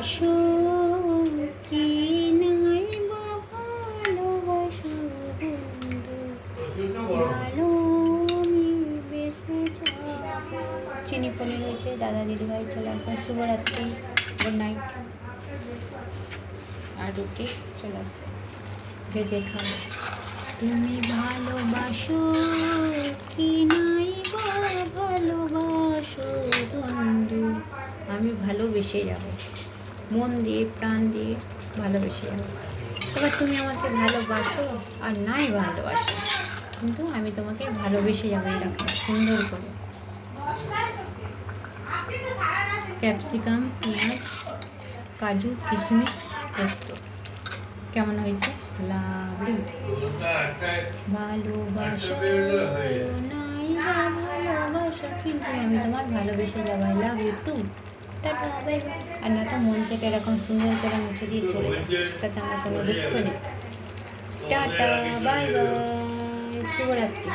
ভালোবাসো কি নাই বা ভালোবাসো বন্ধু, ভালো আমি বেসে যাবো। চিনি পনির হয়েছে, দাদা দিদিভাই চলে আসে। শুভরাত্রি, গুড নাইট। আর রুটি চলে আসে, যে যে খাবে। তুমি ভালোবাসো কি নাই বা ভালোবাসো বন্ধু, আমি ভালোবেসে যাব, মন দিয়ে প্রাণ দিয়ে ভালোবেসে যাব। এবার তুমি আমাকে ভালোবাসো আর নাই ভালোবাসো, কিন্তু আমি তোমাকে ভালোবেসে যাবো এরকম সুন্দর করে। ক্যাপসিকাম, পেঁয়াজ, কাজু, কিশমিশ পোস্ত। কেমন হয়েছে? লাভলি। ভালোবাসা নাই বা ভালোবাসা, কিন্তু আমি তোমার ভালোবেসে যাবো। I love you too. Tata, bye bye. আর না তো মন থেকে এরকম সুন্দর করে মুছে দিয়ে চলে যায়, তাতে আমার কোনো দুঃখ নেই। টাটা, বাই বাই, শুভরাত্রি।